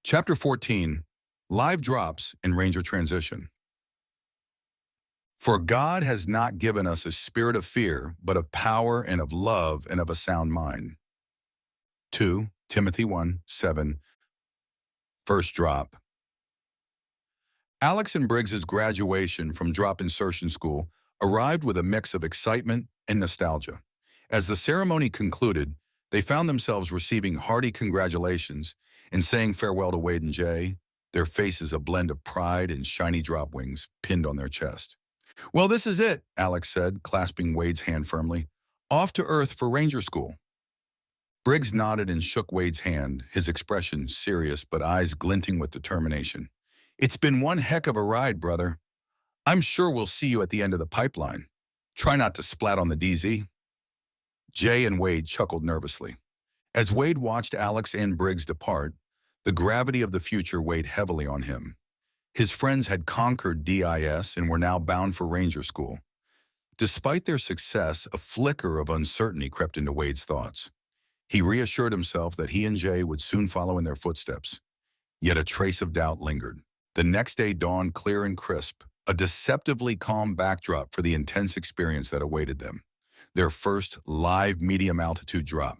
Chapter 14, Live Drops and Ranger Transition. For God has not given us a spirit of fear, but of power and of love and of a sound mind. 2 Timothy 1:7. First drop. Alex and Briggs's graduation from drop insertion school arrived with a mix of excitement and nostalgia. As the ceremony concluded, they found themselves receiving hearty congratulations and saying farewell to Wade and Jay, their faces a blend of pride and shiny drop wings pinned on their chest. "Well, this is it," Alex said, clasping Wade's hand firmly. "Off to Earth for Ranger School." Briggs nodded and shook Wade's hand, his expression serious but eyes glinting with determination. "It's been one heck of a ride, brother. I'm sure we'll see you at the end of the pipeline. Try not to splat on the DZ." Jay and Wade chuckled nervously. As Wade watched Alex and Briggs depart, the gravity of the future weighed heavily on him. His friends had conquered DIS and were now bound for Ranger School. Despite their success, a flicker of uncertainty crept into Wade's thoughts. He reassured himself that he and Jay would soon follow in their footsteps. Yet a trace of doubt lingered. The next day dawned clear and crisp, a deceptively calm backdrop for the intense experience that awaited them. Their first live medium-altitude drop.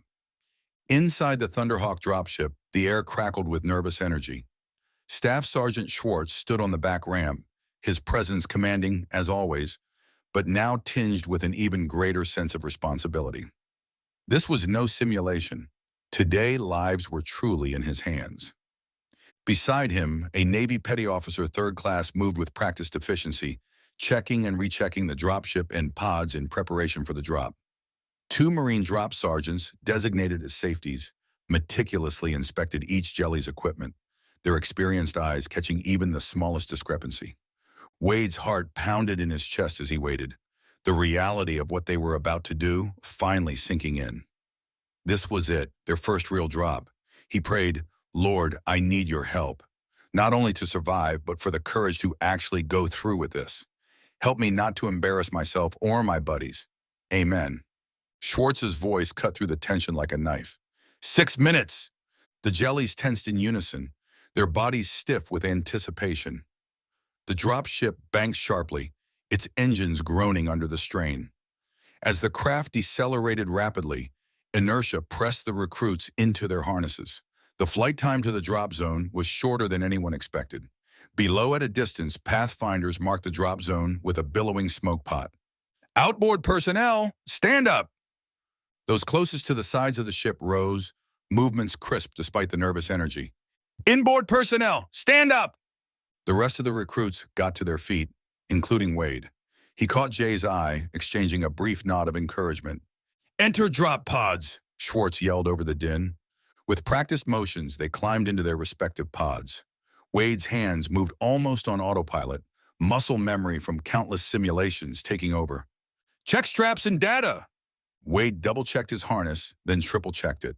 Inside the Thunderhawk dropship, the air crackled with nervous energy. Staff Sergeant Schwartz stood on the back ramp, his presence commanding, as always, but now tinged with an even greater sense of responsibility. This was no simulation. Today, lives were truly in his hands. Beside him, a Navy Petty Officer third class moved with practiced efficiency, checking and rechecking the dropship and pods in preparation for the drop. Two Marine drop sergeants, designated as safeties, meticulously inspected each jelly's equipment, their experienced eyes catching even the smallest discrepancy. Wade's heart pounded in his chest as he waited, the reality of what they were about to do finally sinking in. This was it, their first real drop. He prayed, "Lord, I need your help, not only to survive, but for the courage to actually go through with this. Help me not to embarrass myself or my buddies. Amen." Schwartz's voice cut through the tension like a knife. 6 minutes! The jellies tensed in unison, their bodies stiff with anticipation. The dropship banked sharply, its engines groaning under the strain. As the craft decelerated rapidly, inertia pressed the recruits into their harnesses. The flight time to the drop zone was shorter than anyone expected. Below at a distance, pathfinders marked the drop zone with a billowing smoke pot. "Outboard personnel, stand up!" Those closest to the sides of the ship rose, movements crisp despite the nervous energy. "Inboard personnel, stand up!" The rest of the recruits got to their feet, including Wade. He caught Jay's eye, exchanging a brief nod of encouragement. "Enter drop pods," Schwartz yelled over the din. With practiced motions, they climbed into their respective pods. Wade's hands moved almost on autopilot, muscle memory from countless simulations taking over. "Check straps and data!" Wade double-checked his harness, then triple-checked it.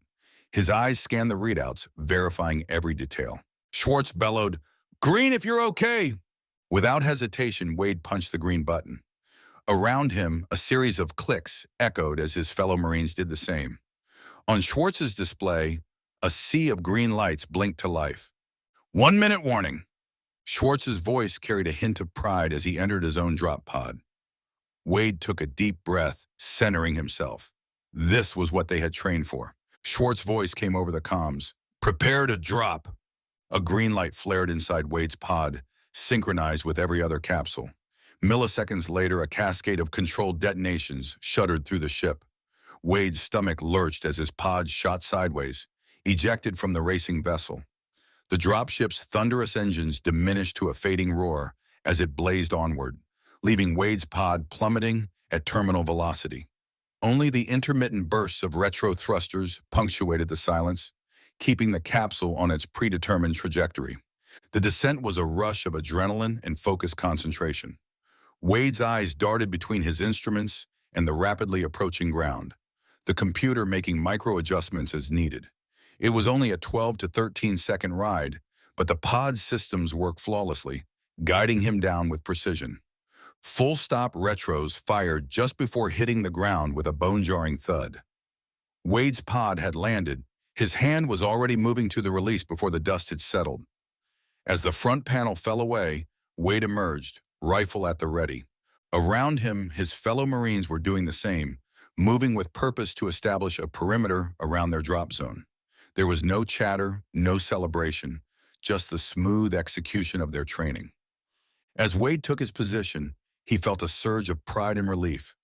His eyes scanned the readouts, verifying every detail. Schwartz bellowed, "Green if you're okay!" Without hesitation, Wade punched the green button. Around him, a series of clicks echoed as his fellow Marines did the same. On Schwartz's display, a sea of green lights blinked to life. 1 minute warning. Schwartz's voice carried a hint of pride as he entered his own drop pod. Wade took a deep breath, centering himself. This was what they had trained for. Schwartz's voice came over the comms. "Prepare to drop." A green light flared inside Wade's pod, synchronized with every other capsule. Milliseconds later, a cascade of controlled detonations shuddered through the ship. Wade's stomach lurched as his pods shot sideways, ejected from the racing vessel. The dropship's thunderous engines diminished to a fading roar as it blazed onward, leaving Wade's pod plummeting at terminal velocity. Only the intermittent bursts of retro thrusters punctuated the silence, keeping the capsule on its predetermined trajectory. The descent was a rush of adrenaline and focused concentration. Wade's eyes darted between his instruments and the rapidly approaching ground, the computer making micro-adjustments as needed. It was only a 12 to 13-second ride, but the pod's systems worked flawlessly, guiding him down with precision. Full-stop retros fired just before hitting the ground with a bone-jarring thud. Wade's pod had landed, His hand was already moving to the release before the dust had settled. As the front panel fell away, Wade emerged, rifle at the ready. Around him, his fellow Marines were doing the same, moving with purpose to establish a perimeter around their drop zone. There was no chatter, no celebration, just the smooth execution of their training. As Wade took his position, he felt a surge of pride and relief.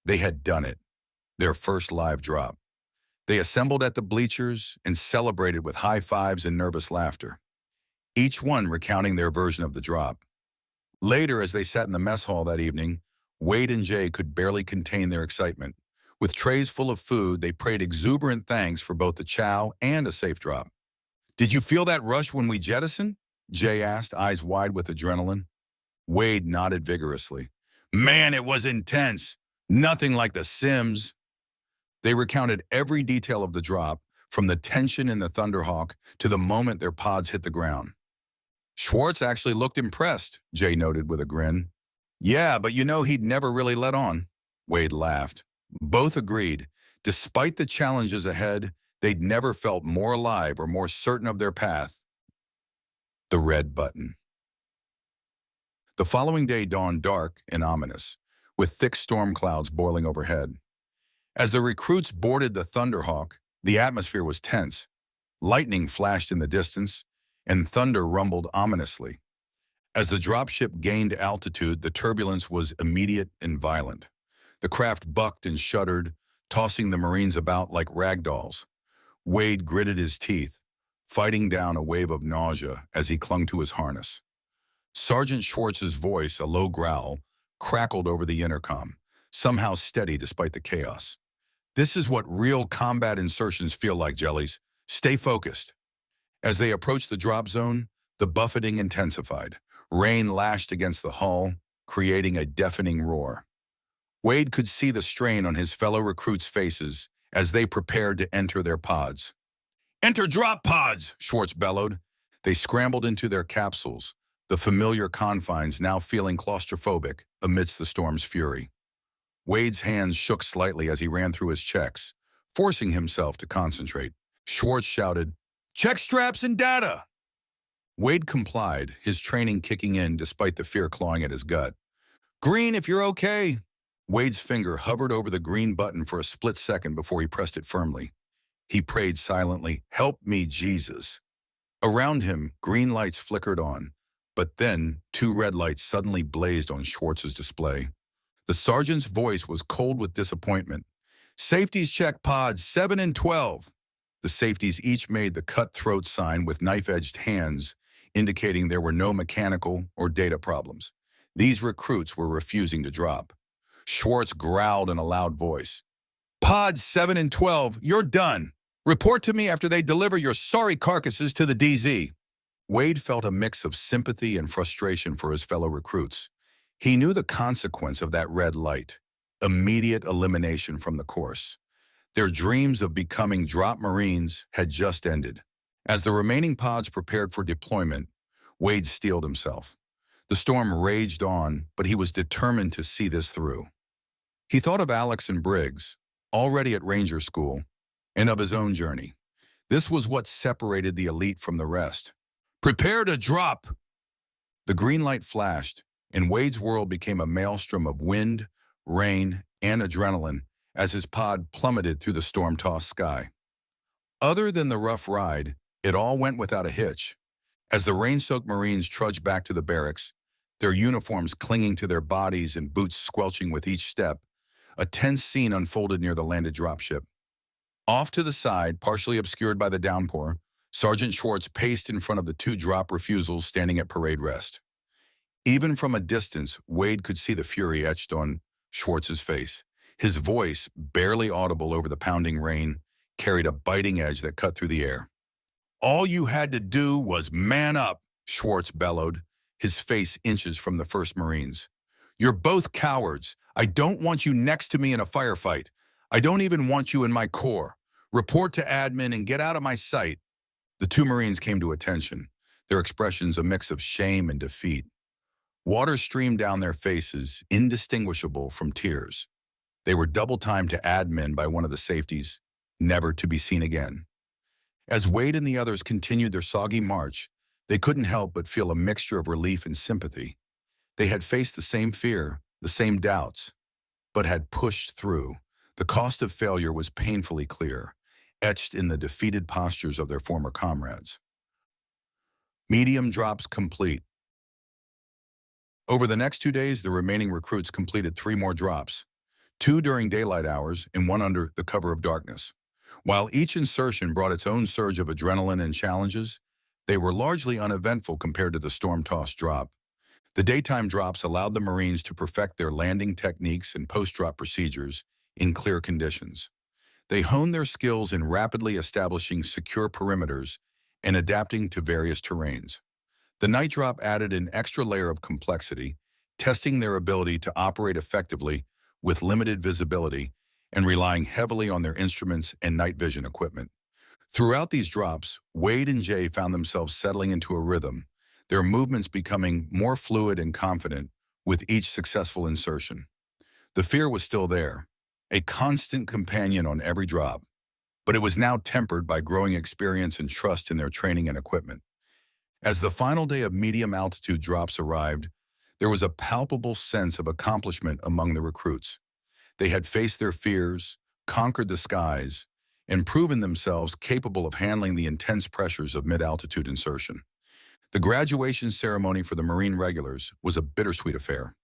They had done it, their first live drop. They assembled at the bleachers and celebrated with high fives and nervous laughter, each one recounting their version of the drop. Later, as they sat in the mess hall that evening, Wade and Jay could barely contain their excitement. With trays full of food, they prayed exuberant thanks for both the chow and a safe drop. "Did you feel that rush when we jettisoned?" Jay asked, eyes wide with adrenaline. Wade nodded vigorously. "Man, it was intense. Nothing like the Sims." They recounted every detail of the drop, from the tension in the Thunderhawk to the moment their pods hit the ground. "Schwartz actually looked impressed," Jay noted with a grin. "Yeah, but you know he'd never really let on." Wade laughed. Both agreed. Despite the challenges ahead, they'd never felt more alive or more certain of their path. The red button. The following day dawned dark and ominous, with thick storm clouds boiling overhead. As the recruits boarded the Thunderhawk, the atmosphere was tense. Lightning flashed in the distance, and thunder rumbled ominously. As the dropship gained altitude, the turbulence was immediate and violent. The craft bucked and shuddered, tossing the Marines about like rag dolls. Wade gritted his teeth, fighting down a wave of nausea as he clung to his harness. Sergeant Schwartz's voice, a low growl, crackled over the intercom, somehow steady despite the chaos. "This is what real combat insertions feel like, Jellies. Stay focused." As they approached the drop zone, the buffeting intensified. Rain lashed against the hull, creating a deafening roar. Wade could see the strain on his fellow recruits' faces as they prepared to enter their pods. "Enter drop pods!" Schwartz bellowed. They scrambled into their capsules, the familiar confines now feeling claustrophobic amidst the storm's fury. Wade's hands shook slightly as he ran through his checks, forcing himself to concentrate. Schwartz shouted, "Check straps and data!" Wade complied, his training kicking in despite the fear clawing at his gut. "Green, if you're okay." Wade's finger hovered over the green button for a split second before he pressed it firmly. He prayed silently, "Help me, Jesus." Around him, green lights flickered on, but then 2 red lights suddenly blazed on Schwartz's display. The sergeant's voice was cold with disappointment. "Safeties check pods 7 and 12. The safeties each made the cutthroat sign with knife-edged hands, indicating there were no mechanical or data problems. These recruits were refusing to drop. Schwartz growled in a loud voice. "Pods 7 and 12, you're done. Report to me after they deliver your sorry carcasses to the DZ." Wade felt a mix of sympathy and frustration for his fellow recruits. He knew the consequence of that red light: immediate elimination from the course. Their dreams of becoming drop Marines had just ended. As the remaining pods prepared for deployment, Wade steeled himself. The storm raged on, but he was determined to see this through. He thought of Alex and Briggs, already at Ranger School, and of his own journey. This was what separated the elite from the rest. "Prepare to drop!" The green light flashed, and Wade's world became a maelstrom of wind, rain, and adrenaline as his pod plummeted through the storm-tossed sky. Other than the rough ride, it all went without a hitch. As the rain-soaked Marines trudged back to the barracks, their uniforms clinging to their bodies and boots squelching with each step, a tense scene unfolded near the landed dropship. Off to the side, partially obscured by the downpour, Sergeant Schwartz paced in front of the 2 drop refusals standing at parade rest. Even from a distance, Wade could see the fury etched on Schwartz's face. His voice, barely audible over the pounding rain, carried a biting edge that cut through the air. "All you had to do was man up," Schwartz bellowed, his face inches from the first Marines. "You're both cowards. I don't want you next to me in a firefight. I don't even want you in my corps. Report to admin and get out of my sight." The 2 Marines came to attention, their expressions a mix of shame and defeat. Water streamed down their faces, indistinguishable from tears. They were double-timed to admin by one of the safeties, never to be seen again. As Wade and the others continued their soggy march, they couldn't help but feel a mixture of relief and sympathy. They had faced the same fear, the same doubts, but had pushed through. The cost of failure was painfully clear, etched in the defeated postures of their former comrades. Medium drops complete. Over the next 2 days, the remaining recruits completed 3 more drops, 2 during daylight hours and 1 under the cover of darkness. While each insertion brought its own surge of adrenaline and challenges, they were largely uneventful compared to the storm-tossed drop. The daytime drops allowed the Marines to perfect their landing techniques and post-drop procedures in clear conditions. They honed their skills in rapidly establishing secure perimeters and adapting to various terrains. The night drop added an extra layer of complexity, testing their ability to operate effectively with limited visibility and relying heavily on their instruments and night vision equipment. Throughout these drops, Wade and Jay found themselves settling into a rhythm, their movements becoming more fluid and confident with each successful insertion. The fear was still there, a constant companion on every drop, but it was now tempered by growing experience and trust in their training and equipment. As the final day of medium-altitude drops arrived, there was a palpable sense of accomplishment among the recruits. They had faced their fears, conquered the skies, and proven themselves capable of handling the intense pressures of mid-altitude insertion. The graduation ceremony for the Marine regulars was a bittersweet affair.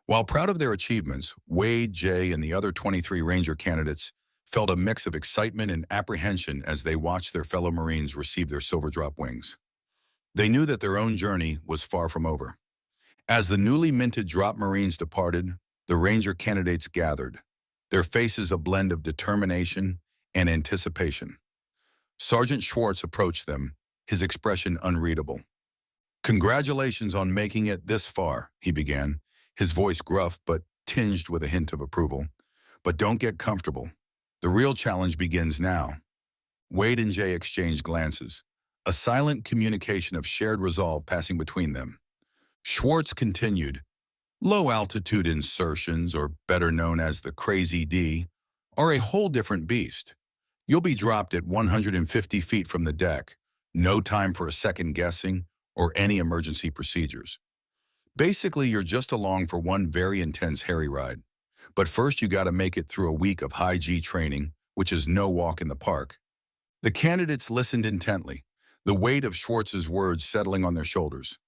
While proud of their achievements, Wade, Jay, and the other 23 Ranger candidates felt a mix of excitement and apprehension as they watched their fellow Marines receive their silver drop wings. They knew that their own journey was far from over. As the newly minted drop Marines departed, the Ranger candidates gathered, their faces a blend of determination and anticipation. Sergeant Schwartz approached them, his expression unreadable. "Congratulations on making it this far," he began, his voice gruff but tinged with a hint of approval. "But don't get comfortable. The real challenge begins now." Wade and Jay exchanged glances, a silent communication of shared resolve passing between them. Schwartz continued, "Low-altitude insertions, or better known as the Crazy D, are a whole different beast. You'll be dropped at 150 feet from the deck, no time for a second guessing or any emergency procedures. Basically, you're just along for one very intense hairy ride. But first you gotta make it through a week of high G training, which is no walk in the park." The candidates listened intently, the weight of Schwartz's words settling on their shoulders.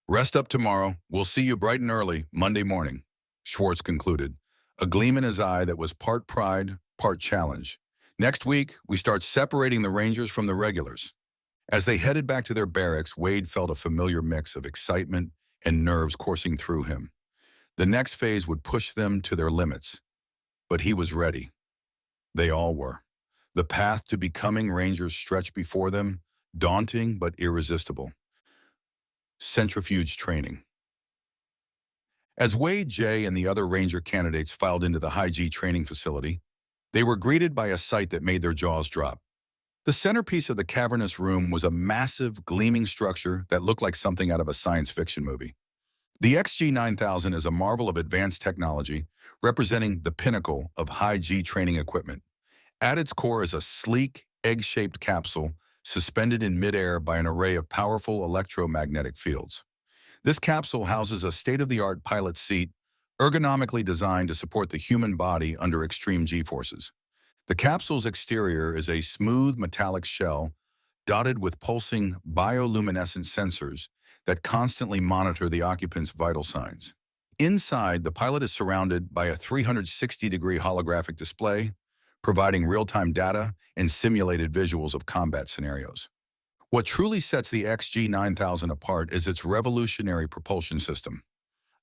"Rest up tomorrow. We'll see you bright and early, Monday morning," Schwartz concluded, a gleam in his eye that was part pride, part challenge. "Next week, we start separating the Rangers from the regulars." As they headed back to their barracks, Wade felt a familiar mix of excitement and nerves coursing through him. The next phase would push them to their limits. But he was ready. They all were. The path to becoming Rangers stretched before them, daunting but irresistible. Centrifuge training. As Wade, Jay, and the other Ranger candidates filed into the high G training facility, they were greeted by a sight that made their jaws drop. The centerpiece of the cavernous room was a massive, gleaming structure that looked like something out of a science fiction movie. The XG-9000 is a marvel of advanced technology, representing the pinnacle of high G training equipment. At its core is a sleek, egg-shaped capsule suspended in midair by an array of powerful electromagnetic fields. This capsule houses a state-of-the-art pilot seat, ergonomically designed to support the human body under extreme G-forces. The capsule's exterior is a smooth metallic shell dotted with pulsing bioluminescent sensors that constantly monitor the occupant's vital signs. Inside, the pilot is surrounded by a 360-degree holographic display, providing real-time data and simulated visuals of combat scenarios. What truly sets the XG-9000 apart is its revolutionary propulsion system.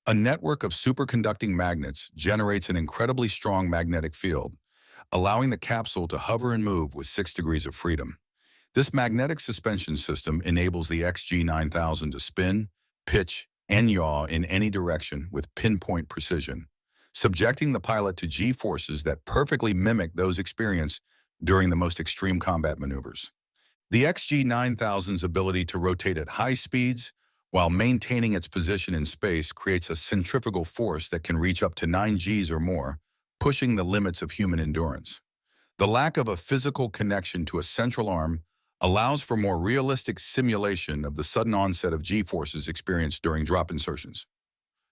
A network of superconducting magnets generates an incredibly strong magnetic field, allowing the capsule to hover and move with 6 degrees of freedom. This magnetic suspension system enables the XG-9000 to spin, pitch, and yaw in any direction with pinpoint precision, subjecting the pilot to G-forces that perfectly mimic those experienced during the most extreme combat maneuvers. The XG-9000's ability to rotate at high speeds while maintaining its position in space creates a centrifugal force that can reach up to 9 Gs or more, pushing the limits of human endurance. The lack of a physical connection to a central arm allows for more realistic simulation of the sudden onset of G-forces experienced during drop insertions.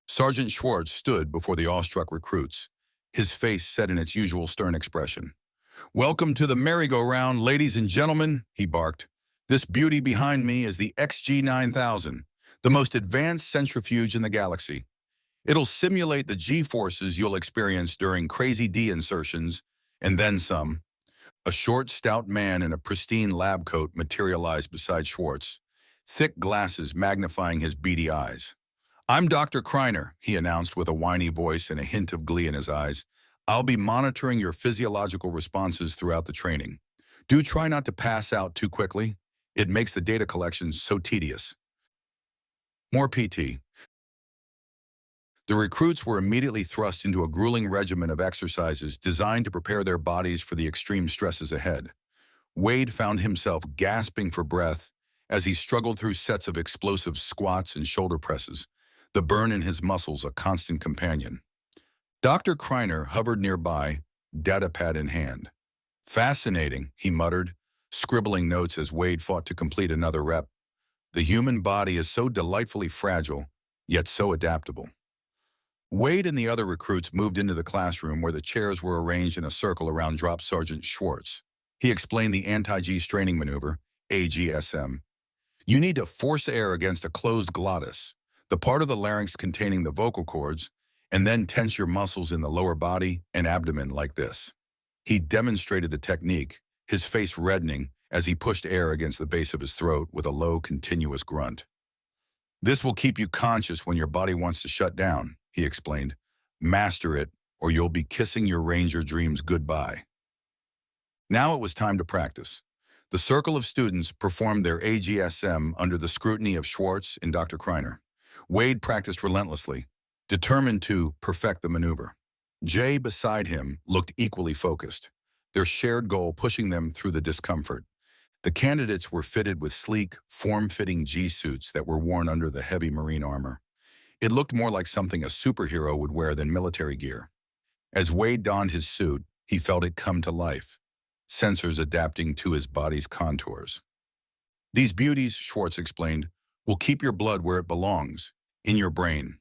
Sergeant Schwartz stood before the awestruck recruits, his face set in its usual stern expression. "Welcome to the merry-go-round, ladies and gentlemen," he barked. "This beauty behind me is the XG-9000, the most advanced centrifuge in the galaxy. It'll simulate the G-forces you'll experience during crazy D-insertions, and then some." A short, stout man in a pristine lab coat materialized beside Schwartz, thick glasses magnifying his beady eyes. "I'm Dr. Kreiner," he announced with a whiny voice and a hint of glee in his eyes. "I'll be monitoring your physiological responses throughout the training. Do try not to pass out too quickly. It makes the data collection so tedious." More PT. The recruits were immediately thrust into a grueling regimen of exercises designed to prepare their bodies for the extreme stresses ahead. Wade found himself gasping for breath as he struggled through sets of explosive squats and shoulder presses, the burn in his muscles a constant companion. Dr. Kreiner hovered nearby, datapad in hand. "Fascinating," he muttered, scribbling notes as Wade fought to complete another rep. "The human body is so delightfully fragile, yet so adaptable." Wade and the other recruits moved into the classroom where the chairs were arranged in a circle around Drop Sergeant Schwartz. He explained the anti-G straining maneuver, AGSM. "You need to force air against a closed glottis, the part of the larynx containing the vocal cords, and then tense your muscles in the lower body and abdomen like this." He demonstrated the technique, his face reddening as he pushed air against the base of his throat with a low, continuous grunt. "This will keep you conscious when your body wants to shut down," he explained. "Master it, or you'll be kissing your Ranger dreams goodbye." Now it was time to practice. The circle of students performed their AGSM under the scrutiny of Schwartz and Dr. Kreiner. Wade practiced relentlessly, determined to perfect the maneuver. Jay, beside him, looked equally focused, their shared goal pushing them through the discomfort. The candidates were fitted with sleek, form-fitting G-suits that were worn under the heavy marine armor. It looked more like something a superhero would wear than military gear. As Wade donned his suit, he felt it come to life, sensors adapting to his body's contours. "These beauties," Schwartz explained, "will keep your blood where it belongs, in your brain.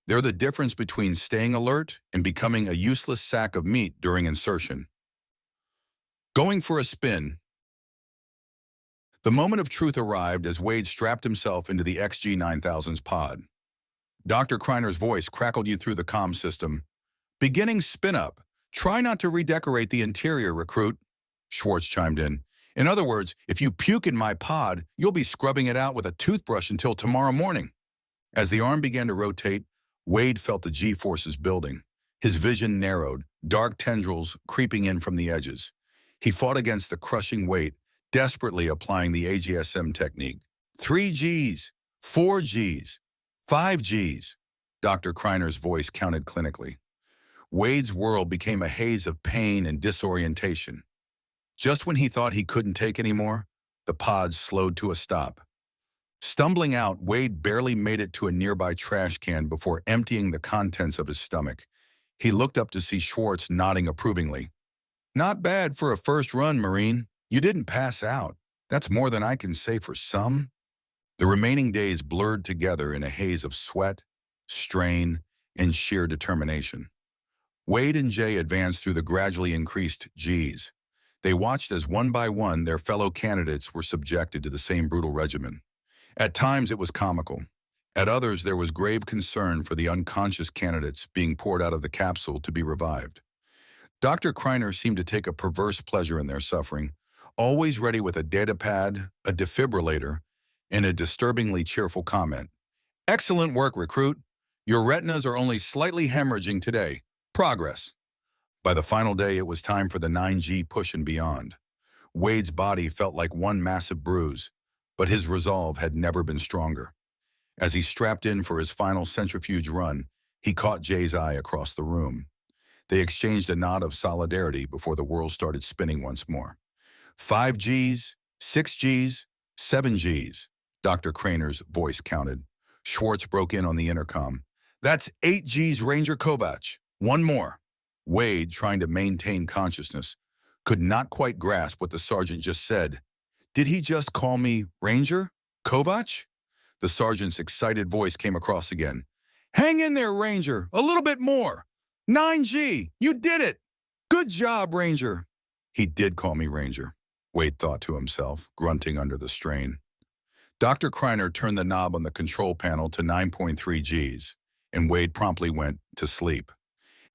They're the difference between staying alert and becoming a useless sack of meat during insertion." Going for a spin. The moment of truth arrived as Wade strapped himself into the XG-9000's pod. Dr. Kreiner's voice crackled you through the comm system. "Beginning spin-up. Try not to redecorate the interior, recruit," Schwartz chimed in. "In other words, if you puke in my pod, you'll be scrubbing it out with a toothbrush until tomorrow morning." As the arm began to rotate, Wade felt the G-forces building. His vision narrowed, dark tendrils creeping in from the edges. He fought against the crushing weight, desperately applying the AGSM technique. 3 Gs, 4 Gs, 5 Gs. Dr. Kreiner's voice counted clinically. Wade's world became a haze of pain and disorientation. Just when he thought he couldn't take any more, the pods slowed to a stop. Stumbling out, Wade barely made it to a nearby trash can before emptying the contents of his stomach. He looked up to see Schwartz nodding approvingly. "Not bad for a first run, Marine. You didn't pass out. That's more than I can say for some." The remaining days blurred together in a haze of sweat, strain, and sheer determination. Wade and Jay advanced through the gradually increased Gs. They watched as one by one their fellow candidates were subjected to the same brutal regimen. At times it was comical. At others there was grave concern for the unconscious candidates being poured out of the capsule to be revived. Dr. Kreiner seemed to take a perverse pleasure in their suffering, always ready with a datapad, a defibrillator, and a disturbingly cheerful comment. "Excellent work, recruit. Your retinas are only slightly hemorrhaging today. Progress." By the final day, it was time for the 9G push and beyond. Wade's body felt like one massive bruise, but his resolve had never been stronger. As he strapped in for his final centrifuge run, he caught Jay's eye across the room. They exchanged a nod of solidarity before the world started spinning once more. 5 Gs, 6 Gs, 7 Gs, Dr. Kreiner's voice counted. Schwartz broke in on the intercom. "That's 8 Gs, Ranger Kovac. One more." Wade, trying to maintain consciousness, could not quite grasp what the sergeant just said. Did he just call me Ranger? Kovac? The sergeant's excited voice came across again. Hang in there, Ranger. A little bit more. 9G, you did it. Good job, Ranger. He did call me Ranger, Wade thought to himself, grunting under the strain. Dr. Kreiner turned the knob on the control panel to 9.3 Gs, and Wade promptly went to sleep.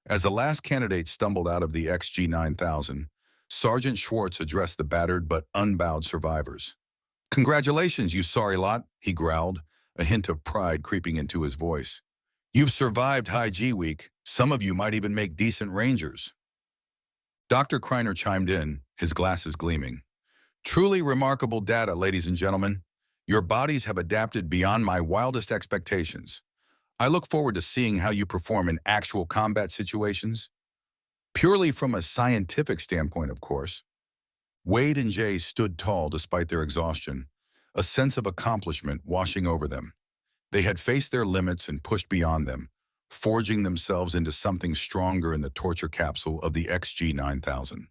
As the last candidate stumbled out of the XG-9000, Sergeant Schwartz addressed the battered but unbowed survivors. Congratulations, you sorry lot, he growled, a hint of pride creeping into his voice. You've survived High G Week. Some of you might even make decent Rangers. Dr. Kreiner chimed in, his glasses gleaming. Truly remarkable data, ladies and gentlemen. Your bodies have adapted beyond my wildest expectations. I look forward to seeing how you perform in actual combat situations. Purely from a scientific standpoint, of course. Wade and Jay stood tall despite their exhaustion, a sense of accomplishment washing over them. They had faced their limits and pushed beyond them, forging themselves into something stronger in the torture capsule of the XG-9000.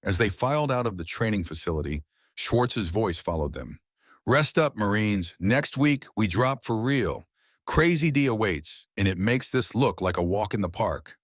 As they filed out of the training facility, Schwartz's voice followed them. Rest up, Marines. Next week, we drop for real. Crazy D awaits, and it makes this look like a walk in the park.